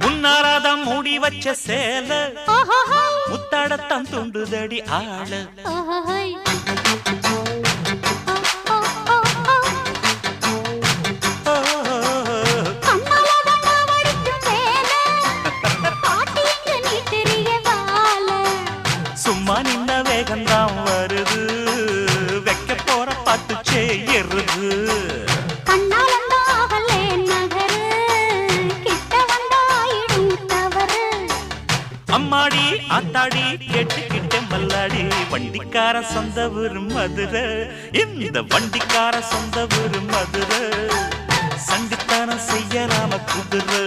முன்னாராதான் மூடி வச்ச சேல முத்தாடத்தான் துண்டுதடி ஆள சும்மா நின்ன வேகந்தான் வருது வைக்க போற பாட்டு செய்யறது அம்மாடி ஆத்தாடி கேட்டுக்கிட்ட மல்லாடி வண்டிக்கார சொந்த ஊரு மதுரை இந்த வண்டிக்கார சொந்த ஊரு மதுரை சண்டித்தானம் செய்யலாம குதிரை